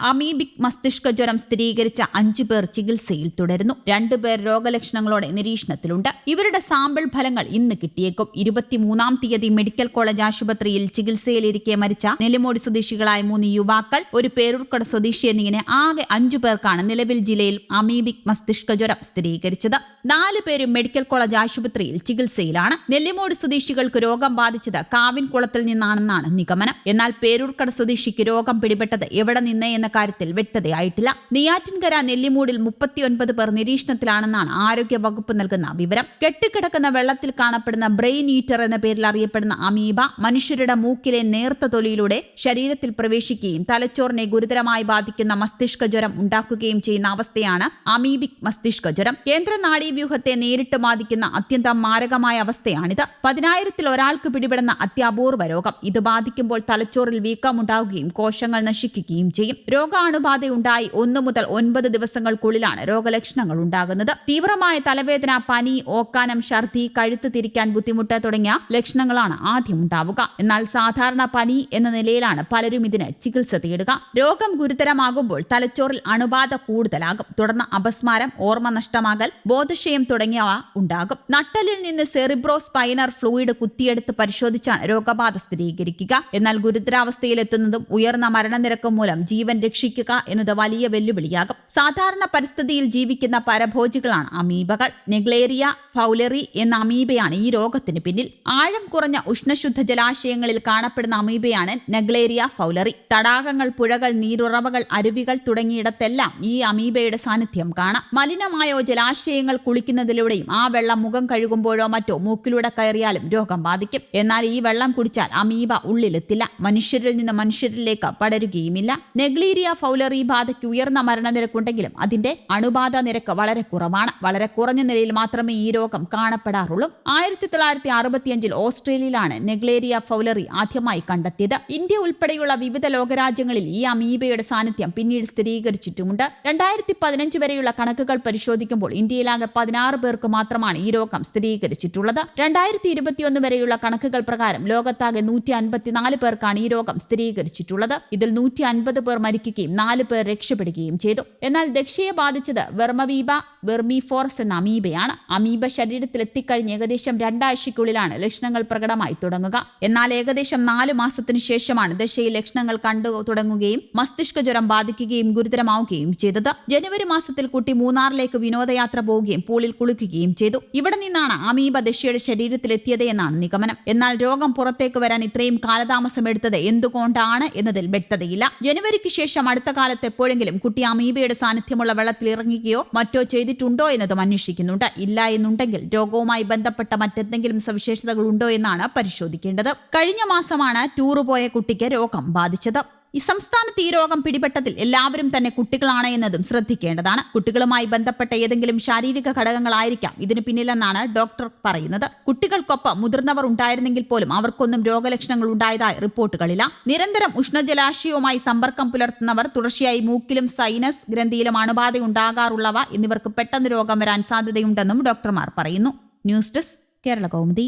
Amoebic മസ്തിഷ്ക ജ്വരം സ്ഥിരീകരിച്ച 5 പേർ ചികിത്സയിൽ തുടരുന്നു. 2 പേർ രോഗലക്ഷണങ്ങളോടെ നിരീക്ഷണത്തിലുണ്ട്. ഇവരുടെ സാമ്പിൾ ഫലങ്ങൾ ഇന്ന് കിട്ടിയേക്കും. 23-ാം തീയതി മെഡിക്കൽ കോളേജ് ആശുപത്രിയിൽ ചികിത്സയിലിരിക്കെ മരിച്ച നെല്ലിമോടി സ്വദേശികളായ 3 യുവാക്കൾ, ഒരു പേരൂർക്കട സ്വദേശി എന്നിങ്ങനെ ആകെ 5 പേർക്കാണ് നിലവിൽ ജില്ലയിൽ അമീബിക് മസ്തിഷ്ക ജ്വരം സ്ഥിരീകരിച്ചത്. 4 പേരും മെഡിക്കൽ കോളേജ് ആശുപത്രിയിൽ ചികിത്സയിലാണ്. നെല്ലിമോടി സ്വദേശികൾക്ക് രോഗം ബാധിച്ചത് കാവിൻകുളത്തിൽ നിന്നാണെന്നാണ് നിഗമനം. എന്നാൽ പേരൂർക്കട സ്വദേശിക്ക് രോഗം പിടിപെട്ടത് എവിടെ നിന്ന് എന്ന കാര്യത്തിൽ വ്യക്തതയായിട്ടില്ല. നെയ്യാറ്റിൻകര നെല്ലിമൂടിൽ 39 പേർ നിരീക്ഷണത്തിലാണെന്നാണ് ആരോഗ്യ വകുപ്പ് നൽകുന്ന വിവരം. കെട്ടിക്കിടക്കുന്ന വെള്ളത്തിൽ കാണപ്പെടുന്ന ബ്രെയിൻ ഈറ്റർ എന്ന പേരിൽ അറിയപ്പെടുന്ന അമീബ മനുഷ്യരുടെ മൂക്കിലെ നേർത്ത തൊലിയിലൂടെ ശരീരത്തിൽ പ്രവേശിക്കുകയും തലച്ചോറിനെ ഗുരുതരമായി ബാധിക്കുന്ന മസ്തിഷ്ക ജ്വരം ഉണ്ടാക്കുകയും ചെയ്യുന്ന അവസ്ഥയാണ് അമീബിക് മസ്തിഷ്ക ജ്വരം. കേന്ദ്ര നാഡീവ്യൂഹത്തെ നേരിട്ട് ബാധിക്കുന്ന അത്യന്തം മാരകമായ അവസ്ഥയാണിത്. 10,000-ൽ ഒരാൾക്ക് പിടിപെടുന്ന അത്യപൂർവ രോഗം. ഇത് ബാധിക്കുമ്പോൾ തലച്ചോറിൽ വീക്കമുണ്ടാകുകയും കോശങ്ങൾ നശിക്കുകയും ചെയ്യും. രോഗാണുബാധയുണ്ടായി 1 മുതൽ 9 ദിവസങ്ങൾക്കുള്ളിലാണ് രോഗലക്ഷണങ്ങൾ ഉണ്ടാകുന്നത്. തീവ്രമായ തലവേദന, പനി, ഓക്കാനം, ഛർദി, കഴുത്ത് തിരിക്കാൻ ബുദ്ധിമുട്ട് തുടങ്ങിയ ലക്ഷണങ്ങളാണ് ആദ്യം ഉണ്ടാവുക. എന്നാൽ സാധാരണ പനി എന്ന നിലയിലാണ് പലരും ഇതിന് ചികിത്സ തേടുക. രോഗം ഗുരുതരമാകുമ്പോൾ തലച്ചോറിൽ അണുബാധ കൂടുതലാകും. തുടർന്ന് അപസ്മാരം, ഓർമ്മ നഷ്ടമാകൽ, ബോധക്ഷയം തുടങ്ങിയവ ഉണ്ടാകും. നട്ടലിൽ നിന്ന് സെറിബ്രോ സ്പൈനർ ഫ്ലൂയിഡ് കുത്തിയെടുത്ത് പരിശോധിച്ചാണ് രോഗബാധ സ്ഥിരീകരിക്കുക. എന്നാൽ ഗുരുതരാവസ്ഥയിലെത്തുന്നതും ഉയർന്ന മരണനിരക്കും മൂലം ജീവൻ രക്ഷിക്കുക എന്നത് വലിയ വെല്ലുവിളിയാകും. സാധാരണ പരിസ്ഥിതിയിൽ ജീവിക്കുന്ന പരഭോജികളാണ് അമീബകൾ. നെഗ്ലേറിയ ഫൗലറി എന്ന അമീബയാണ് ഈ രോഗത്തിന് പിന്നിൽ. ആഴം കുറഞ്ഞ ഉഷ്ണശുദ്ധ ജലാശയങ്ങളിൽ കാണപ്പെടുന്ന അമീബയാണ് നെഗ്ലേറിയ ഫൗലറി. തടാകങ്ങൾ, പുഴകൾ, നീരുറവകൾ, അരുവികൾ തുടങ്ങിയിടത്തെല്ലാം ഈ അമീബയുടെ സാന്നിധ്യം കാണാം. മലിനമായോ ജലാശയങ്ങൾ കുളിക്കുന്നതിലൂടെയും ആ വെള്ളം മുഖം കഴുകുമ്പോഴോ മറ്റോ മൂക്കിലൂടെ കയറിയാലും രോഗം ബാധിക്കും. എന്നാൽ ഈ വെള്ളം കുടിച്ചാൽ അമീബ ഉള്ളിലെത്തില്ല. മനുഷ്യരിൽ നിന്ന് മനുഷ്യരിലേക്ക് പടരുകയുമില്ല. നെഗ്ലേറിയ ഫൗലറി ബാധയ്ക്ക് ഉയർന്ന മരണനിരക്കുണ്ടെങ്കിലും അതിന്റെ അണുബാധ നിരക്ക് വളരെ കുറവാണ്. വളരെ കുറഞ്ഞ നിലയിൽ മാത്രമേ ഈ രോഗം കാണപ്പെടാറുള്ളൂ. 1965-ൽ ഓസ്ട്രേലിയയിലാണ് നെഗ്ലേറിയ ഫൗലറി ആദ്യമായി കണ്ടെത്തിയത്. ഇന്ത്യ ഉൾപ്പെടെയുള്ള വിവിധ ലോകരാജ്യങ്ങളിൽ ഈ അമീബയുടെ സാന്നിധ്യം പിന്നീട് സ്ഥിരീകരിച്ചിട്ടുമുണ്ട്. 2015 വരെയുള്ള കണക്കുകൾ പരിശോധിക്കുമ്പോൾ ഇന്ത്യയിലാകെ 16 പേർക്ക് മാത്രമാണ് ഈ രോഗം സ്ഥിരീകരിച്ചിട്ടുള്ളത്. 2021 വരെയുള്ള കണക്കുകൾ പ്രകാരം ലോകത്താകെ 154 പേർക്കാണ് ഈ രോഗം സ്ഥിരീകരിച്ചിട്ടുള്ളത്. ഇതിൽ 150 പേർ മരിക്കുകയും 4 പേർ രക്ഷപ്പെടുകയും ചെയ്തു. എന്നാൽ ദക്ഷയെ ബാധിച്ചത് വെർമവീബ വെർമിഫോറസ് എന്ന അമീബയാണ്. അമീബ ശരീരത്തിൽ എത്തിക്കഴിഞ്ഞ് ഏകദേശം 2 ആഴ്ചയ്ക്കുള്ളിലാണ് ലക്ഷണങ്ങൾ പ്രകടമായി തുടങ്ങുക. എന്നാൽ ഏകദേശം 4 മാസത്തിനു ശേഷമാണ് ദശയിൽ ലക്ഷണങ്ങൾ കണ്ടു തുടങ്ങുകയും മസ്തിഷ്ക ജ്വരം ബാധിക്കുകയും ഗുരുതരമാവുകയും ചെയ്തത്. ജനുവരി മാസത്തിൽ കുട്ടി മൂന്നാറിലേക്ക് വിനോദയാത്ര പോവുകയും പൂളിൽ കുളിക്കുകയും ചെയ്തു. ഇവിടെ നിന്നാണ് അമീബ ദശയുടെ ശരീരത്തിൽ എത്തിയത് എന്നാണ് നിഗമനം. എന്നാൽ രോഗം പുറത്തേക്ക് വരാൻ ഇത്രയും കാലതാമസം എടുത്തത് എന്തുകൊണ്ടാണ് എന്നതിൽ വ്യക്തതയില്ല. ജനുവരിക്ക് ശേഷം അടുത്ത കാലത്ത് എപ്പോഴെങ്കിലും കുട്ടി അമീബയുടെ സാന്നിധ്യമുള്ള വെള്ളത്തിൽ ഇറങ്ങുകയോ മറ്റോ ചെയ്തിട്ടുണ്ടോ എന്നതും അന്വേഷിക്കുന്നുണ്ട്. ഇല്ല എന്നുണ്ടെങ്കിൽ രോഗവുമായി ബന്ധപ്പെട്ട മറ്റെന്തെങ്കിലും സവിശേഷതകൾ ഉണ്ടോ എന്നാണ് പരിശോധിക്കേണ്ടത്. കഴിഞ്ഞ മാസമാണ് ടൂർ പോയ കുട്ടിക്ക് രോഗം ബാധിച്ചത്. ഈ സംസ്ഥാനത്ത് ഈ രോഗം പിടിപെട്ടതിൽ എല്ലാവരും തന്നെ കുട്ടികളാണ് എന്നതും ശ്രദ്ധിക്കേണ്ടതാണ്. കുട്ടികളുമായി ബന്ധപ്പെട്ട ഏതെങ്കിലും ശാരീരിക ഘടകങ്ങളായിരിക്കാം ഇതിന് പിന്നിലെന്നാണ് ഡോക്ടർ പറയുന്നത്. കുട്ടികൾക്കൊപ്പം മുതിർന്നവർ ഉണ്ടായിരുന്നെങ്കിൽ പോലും അവർക്കൊന്നും രോഗലക്ഷണങ്ങൾ ഉണ്ടായതായി റിപ്പോർട്ടുകളില്ല. നിരന്തരം ഉഷ്ണജലാശയവുമായി സമ്പർക്കം പുലർത്തുന്നവർ, തുടർച്ചയായി മൂക്കിലും സൈനസ് ഗ്രന്ഥിയിലും അണുബാധ ഉണ്ടാകാറുള്ളവ എന്നിവർക്ക് പെട്ടെന്ന് രോഗം വരാൻ സാധ്യതയുണ്ടെന്നും ഡോക്ടർമാർ പറയുന്നു. News desk, Kerala Kaumudi.